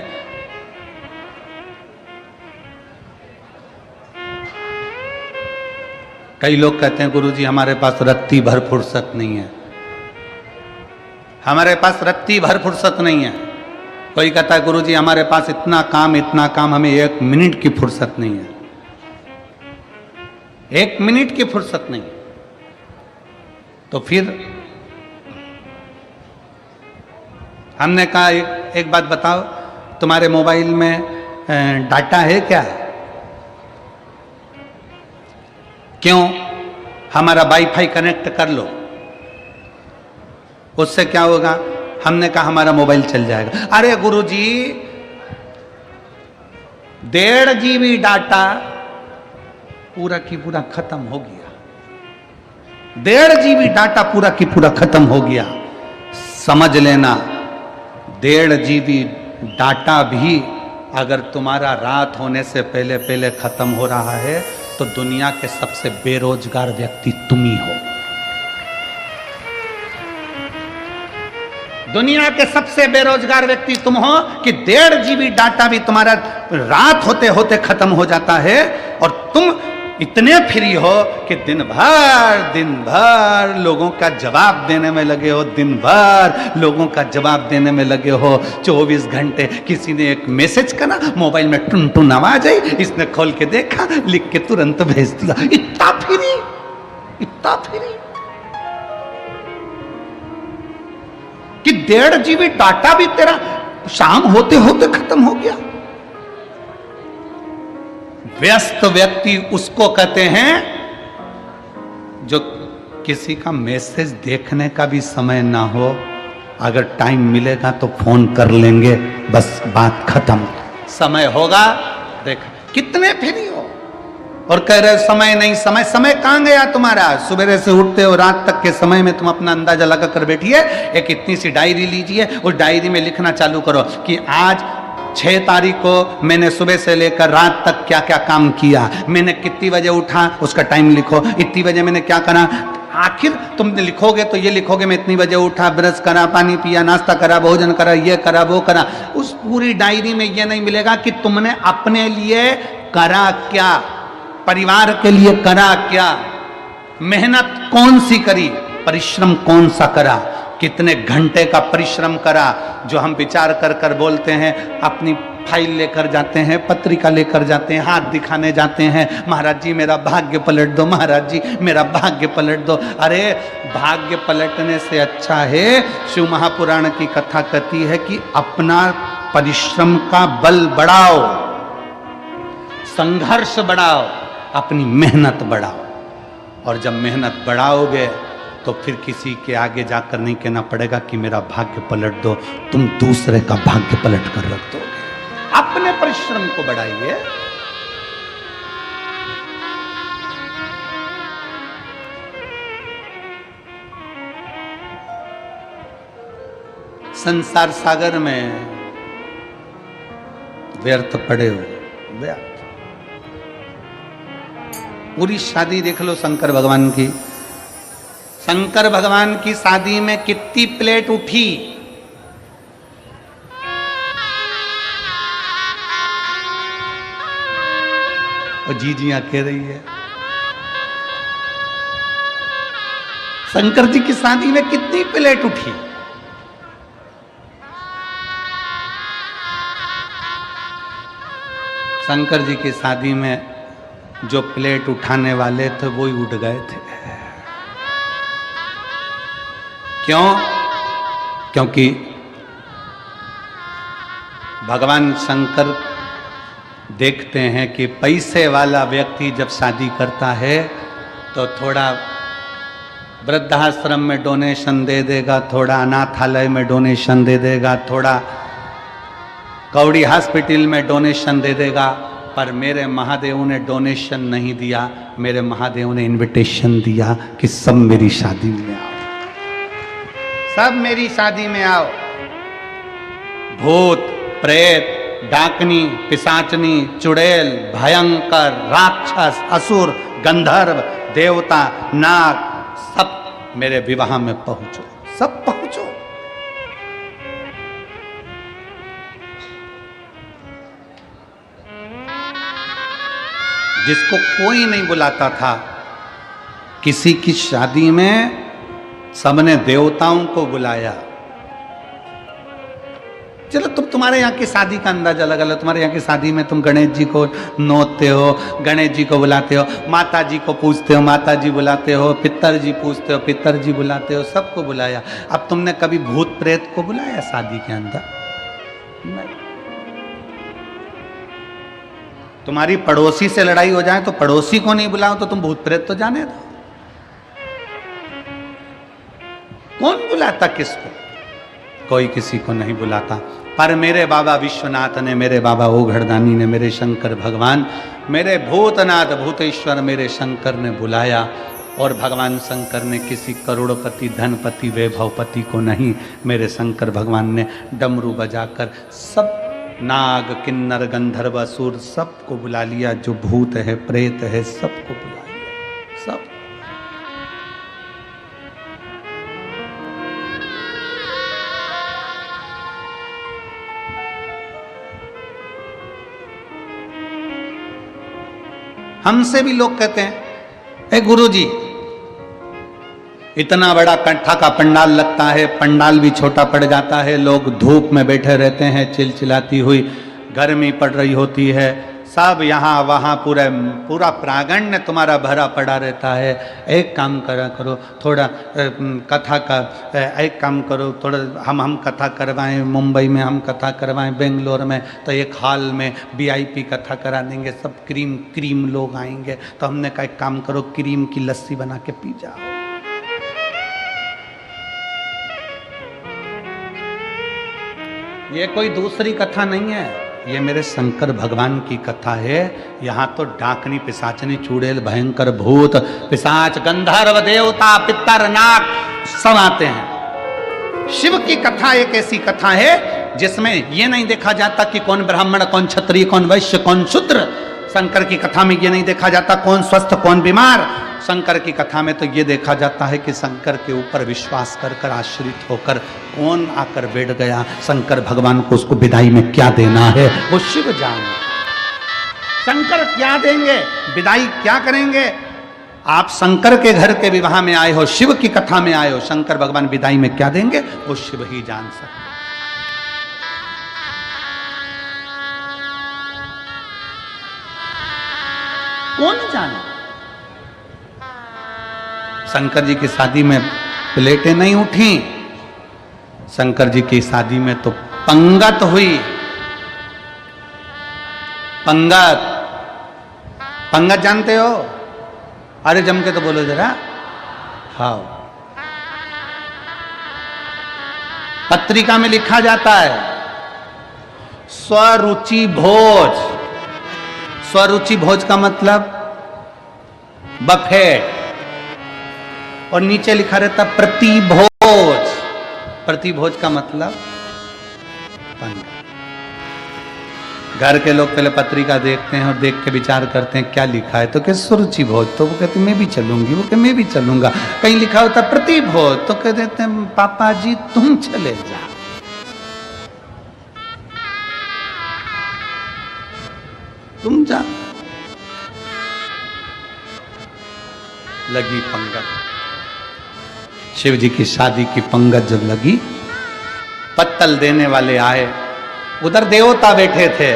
कई लोग कहते हैं गुरुजी हमारे पास रत्ती भर फुर्सत नहीं है, हमारे पास रत्ती भर फुर्सत नहीं है। कोई कहता है गुरुजी हमारे पास इतना काम, हमें 1 मिनट की फुर्सत नहीं है, 1 मिनट की फुर्सत नहीं। तो फिर हमने कहा एक बात बताओ, तुम्हारे मोबाइल में डाटा है क्या? क्यों? हमारा वाईफाई कनेक्ट कर लो, उससे क्या होगा? हमने कहा हमारा मोबाइल चल जाएगा। अरे गुरुजी 1.5 GB डाटा पूरा की पूरा खत्म हो गया, 1.5 GB डाटा पूरा की पूरा खत्म हो गया। समझ लेना 1.5 GB डाटा भी अगर तुम्हारा रात होने से पहले पहले खत्म हो रहा है तो दुनिया के सबसे बेरोजगार व्यक्ति तुम ही हो। दुनिया के सबसे बेरोजगार व्यक्ति तुम हो कि 1.5 GB डाटा भी तुम्हारा रात होते होते खत्म हो जाता है, और तुम इतने फ्री हो कि दिन भर लोगों का जवाब देने में लगे हो, दिन भर लोगों का जवाब देने में लगे हो। 24 घंटे किसी ने एक मैसेज करा, मोबाइल में टुन टुन आवाज आई, इसने खोल के देखा, लिख के तुरंत भेज दिया। इतना फ्री, इतना फ्री कि 1.5 GB डाटा भी तेरा शाम होते होते खत्म हो गया। व्यस्त व्यक्ति उसको कहते हैं जो किसी का मैसेज देखने का भी समय ना हो, अगर टाइम मिलेगा तो फोन कर लेंगे, बस बात खत्म। समय होगा देख कितने फ्री हो, और कह रहे समय नहीं, समय कहां गया तुम्हारा? सुबह से उठते हो रात तक के समय में तुम अपना अंदाजा लगा कर बैठिए। एक इतनी सी डायरी लीजिए, उस डायरी में लिखना चालू करो कि आज 6 तारीख को मैंने सुबह से लेकर रात तक क्या क्या काम किया, मैंने कितनी बजे उठा उसका टाइम लिखो, इतनी बजे मैंने क्या करा। आखिर तुम लिखोगे तो ये लिखोगे मैं इतनी बजे उठा, ब्रश करा, पानी पिया, नाश्ता करा, भोजन करा, ये करा, वो करा। उस पूरी डायरी में ये नहीं मिलेगा कि तुमने अपने लिए करा क्या, परिवार के लिए करा क्या, मेहनत कौन सी करी, परिश्रम कौन सा करा, कितने घंटे का परिश्रम करा। जो हम विचार कर कर बोलते हैं, अपनी फाइल लेकर जाते हैं, पत्रिका लेकर जाते हैं, हाथ दिखाने जाते हैं, महाराज जी मेरा भाग्य पलट दो, महाराज जी मेरा भाग्य पलट दो। अरे भाग्य पलटने से अच्छा है, शिव महापुराण की कथा कहती है कि अपना परिश्रम का बल बढ़ाओ, संघर्ष बढ़ाओ, अपनी मेहनत बढ़ाओ। और जब मेहनत बढ़ाओगे तो फिर किसी के आगे जाकर नहीं कहना पड़ेगा कि मेरा भाग्य पलट दो, तुम दूसरे का भाग्य पलट कर रख दोगे। अपने परिश्रम को बढ़ाइए। संसार सागर में व्यर्थ पड़े हो, व्यर्थ। पूरी शादी देख लो शंकर भगवान की, शंकर भगवान की शादी में कितनी प्लेट उठी, और जीजियां कह रही है। शंकर जी की शादी में कितनी प्लेट उठी, शंकर जी की शादी में जो प्लेट उठाने वाले थे वो ही उठ गए थे। क्यों? क्योंकि भगवान शंकर देखते हैं कि पैसे वाला व्यक्ति जब शादी करता है तो थोड़ा वृद्धाश्रम में डोनेशन दे देगा, थोड़ा अनाथालय में डोनेशन दे देगा, थोड़ा कौड़ी हॉस्पिटल में डोनेशन दे देगा। पर मेरे महादेव ने डोनेशन नहीं दिया, मेरे महादेव ने इनविटेशन दिया कि सब मेरी शादी में आओ, सब मेरी शादी में आओ। भूत, प्रेत, डाकनी, पिशाचनी, चुड़ैल, भयंकर, राक्षस, असुर, गंधर्व, देवता, नाग, सब मेरे विवाह में पहुंचो, सब पहुंचो। जिसको कोई नहीं बुलाता था, किसी की शादी में सबने देवताओं को बुलाया। चलो तुम्हारे यहाँ की शादी का अंदाजा लगा लो। तुम्हारे यहाँ की शादी में तुम गणेश जी को नोते हो, गणेश जी को बुलाते हो, माता जी को पूछते हो, माता जी बुलाते हो, पितर जी पूछते हो, पितर जी बुलाते हो, सबको बुलाया। अब तुमने कभी भूत प्रेत को बुलाया शादी के अंदर? नहीं। तुम्हारी पड़ोसी से लड़ाई हो जाए तो पड़ोसी को नहीं बुलाओ तो तुम भूत प्रेत तो जाने दो। कौन बुलाता किसको? कोई किसी को नहीं बुलाता। पर मेरे बाबा विश्वनाथ ने, मेरे बाबा ओघड़दानी ने, मेरे शंकर भगवान, मेरे भूतनाथ भूतेश्वर मेरे शंकर ने बुलाया। और भगवान शंकर ने किसी करोड़पति, धनपति, वैभवपति को नहीं, मेरे शंकर भगवान ने डमरू बजाकर सब नाग, किन्नर, गंधर्व, असुर सबको बुला लिया। जो भूत है, प्रेत है, सबको बुला लिया, सब। हमसे भी लोग कहते हैं, ए गुरुजी, इतना बड़ा कंठा का पंडाल लगता है, पंडाल भी छोटा पड़ जाता है, लोग धूप में बैठे रहते हैं, चिलचिलाती हुई गर्मी पड़ रही होती है, सब यहाँ वहाँ पूरा प्रांगण तुम्हारा भरा पड़ा रहता है। एक काम करा करो, थोड़ा कथा का एक काम करो, थोड़ा हम कथा करवाएं, मुंबई में हम कथा करवाएं, बेंगलोर में तो एक हॉल में VIP कथा करा देंगे, सब क्रीम लोग आएंगे। तो हमने कहा एक काम करो, क्रीम की लस्सी बना के पी जाओ। ये कोई दूसरी कथा नहीं है, ये मेरे शंकर भगवान की कथा है। यहाँ तो डाकनी, पिशाचनी, चुड़ैल, भयंकर, भूत, पिशाच, गंधर्व, देवता, पितर, नाग सब आते हैं। शिव की कथा एक ऐसी कथा है जिसमें ये नहीं देखा जाता कि कौन ब्राह्मण, कौन क्षत्रिय, कौन वैश्य, कौन शूद्र। शंकर की कथा में ये नहीं देखा जाता कौन स्वस्थ कौन बीमार। शंकर की कथा में तो ये देखा जाता है कि शंकर के ऊपर विश्वास कर कर आश्रित होकर कौन आकर बैठ गया, शंकर भगवान को उसको विदाई में क्या देना है वो शिव जाने। शंकर क्या देंगे, विदाई क्या करेंगे। आप शंकर के घर के विवाह में आए हो, शिव की कथा में आए हो, शंकर भगवान विदाई में क्या देंगे वो शिव ही जान सकते। कौन जाने। शंकर जी की शादी में प्लेटें नहीं उठी, शंकर जी की शादी में तो पंगत हुई। पंगत, पंगत जानते हो? अरे जम के तो बोलो जरा। हाँ, पत्रिका में लिखा जाता है स्वरुचि भोज। स्वरुचि भोज का मतलब बफेट, और नीचे लिखा रहता प्रतिभोज। प्रतिभोज का मतलब पंगत। घर के लोग पहले पत्रिका देखते हैं और देख के विचार करते हैं क्या लिखा है, तो क्या स्वरुचि भोज, तो वो कहते मैं भी चलूंगी, वो कहते मैं भी चलूंगा। कहीं लिखा होता प्रतिभोज तो कह देते हैं पापा जी तुम चले जा। तुम जा। लगी पंगत, शिव जी की शादी की पंगत जब लगी, पत्तल देने वाले आए। उधर देवता बैठे थे,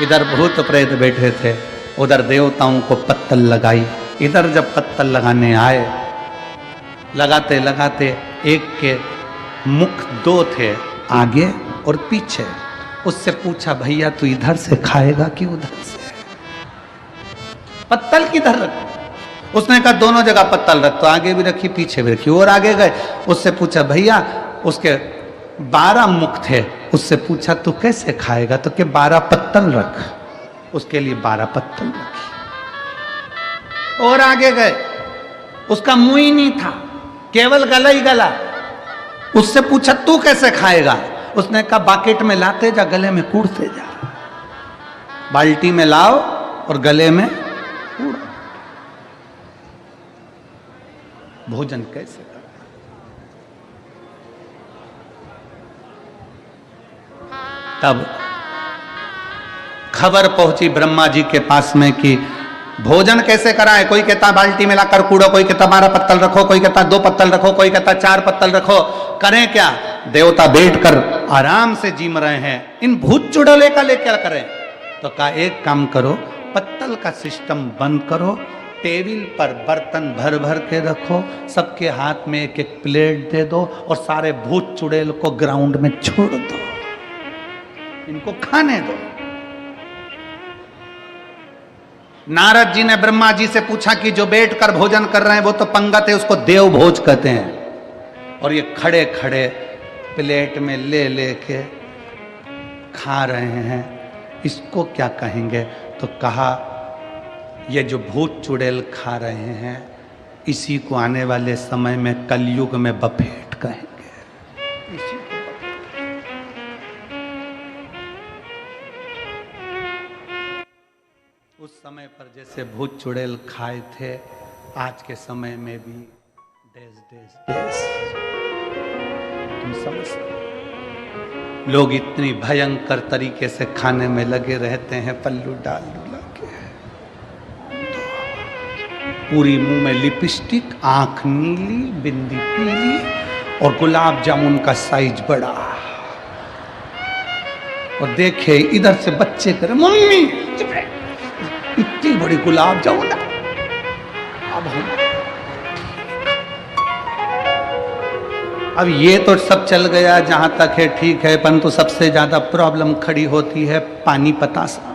इधर भूत प्रेत बैठे थे। उधर देवताओं को पत्तल लगाई, इधर जब पत्तल लगाने आए, लगाते लगाते एक के मुख दो थे, आगे और पीछे। उससे पूछा भैया तू इधर से खाएगा कि उधर से, पत्तल किधर रख। उसने कहा दोनों जगह पत्तल रख, तो आगे भी रखी पीछे भी रखी। और आगे गए, उससे पूछा भैया, उसके 12 मुख थे, उससे पूछा तू कैसे खाएगा, तो के 12 पत्तल रख। उसके लिए 12 पत्तल रखी। और आगे गए, उसका मुंह ही नहीं था, केवल गला ही गला। उससे पूछा तू कैसे खाएगा, उसने कहा बाकेट में लाते जा, गले में कूड़ते जा। बाल्टी में लाओ और गले में कूड़ो। भोजन कैसे कर। तब खबर पहुंची ब्रह्मा जी के पास में कि भोजन कैसे कराए। कोई कहता बाल्टी में लाकर कूड़ो, कोई कहता 12 पत्तल रखो, कोई कहता 2 पत्तल रखो, कोई कहता 4 पत्तल रखो। करें क्या? देवता बैठकर आराम से जीम रहे हैं, इन भूत चुड़ैले का ले क्या करें। तो कहा एक काम करो, पत्तल का सिस्टम बंद करो, टेबल पर बर्तन भर भर के रखो, सबके हाथ में एक एक प्लेट दे दो और सारे भूत चुड़ैल को ग्राउंड में छोड़ दो, इनको खाने दो। नारद जी ने ब्रह्मा जी से पूछा कि जो बैठकर भोजन कर रहे हैं वो तो पंगत है, उसको देव भोज कहते हैं, और ये खड़े खड़े प्लेट में ले लेके खा रहे हैं, इसको क्या कहेंगे। तो कहा ये जो भूत चुड़ैल खा रहे हैं, इसी को आने वाले समय में कलयुग में बफेट कहेंगे। इसी को उस समय पर जैसे भूत चुड़ैल खाए थे, आज के समय में भी देश देश देश, तुम समझते। लोग इतनी भयंकर तरीके से खाने में लगे रहते हैं, पल्लू डाल डुला के, पूरी मुंह में लिपस्टिक, आंख नीली, बिंदी पीली, और गुलाब जामुन का साइज बड़ा। और देखे इधर से बच्चे करे मम्मी इतनी बड़ी गुलाब जामुन। अब ये तो सब चल गया जहां तक है ठीक है, परंतु सबसे ज्यादा प्रॉब्लम खड़ी होती है पानी पतासा।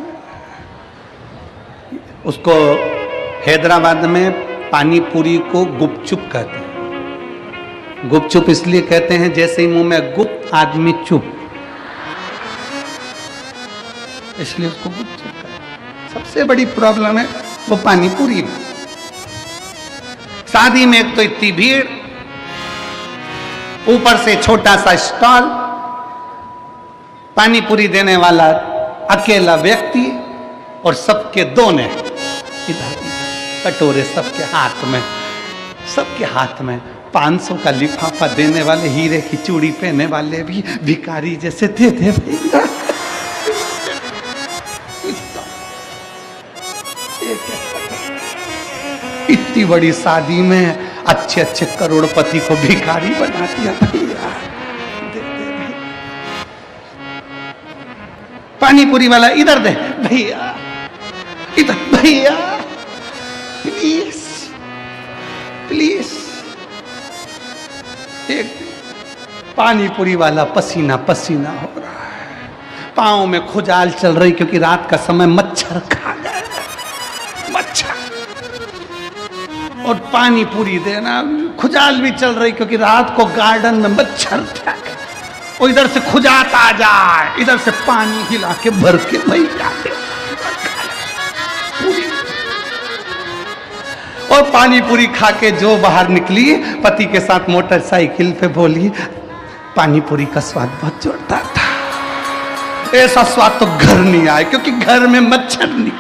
उसको हैदराबाद में पानी पूरी को गुपचुप कहते हैं। गुपचुप इसलिए कहते हैं जैसे ही मुंह में गुप्त आदमी चुप, इसलिए उसको गुपचुप कहते हैं। सबसे बड़ी प्रॉब्लम है वो पानी पूरी में। शादी में एक तो इतनी भीड़, ऊपर से छोटा सा स्टॉल, पानी पूरी देने वाला अकेला व्यक्ति और सबके दोने इधर कटोरे सबके हाथ में 500 का लिफाफा देने वाले, हीरे की चूड़ी पहने वाले भी भिखारी जैसे दे दे भैया। इतनी बड़ी शादी में अच्छे अच्छे करोड़पति को भिखारी बना दिया भैया। पानी पूरी वाला इधर दे भैया, इधर भैया, प्लीज प्लीज। एक पानी पूरी वाला पसीना पसीना हो रहा है, पाँव में खुजाल चल रही क्योंकि रात का समय मच्छर खा गए, मच्छर। और पानी पूरी देना, खुजाल भी चल रही क्योंकि रात को गार्डन में मच्छर था। और इधर से खुजात आ जाए, इधर से पानी हिला के भर के वही जाते। और पानी पूरी खा के जो बाहर निकली, पति के साथ मोटरसाइकिल पे बोली, पानी पूरी का स्वाद बहुत जोरदार था, ऐसा स्वाद तो घर नहीं आया क्योंकि घर में मच्छर नहीं।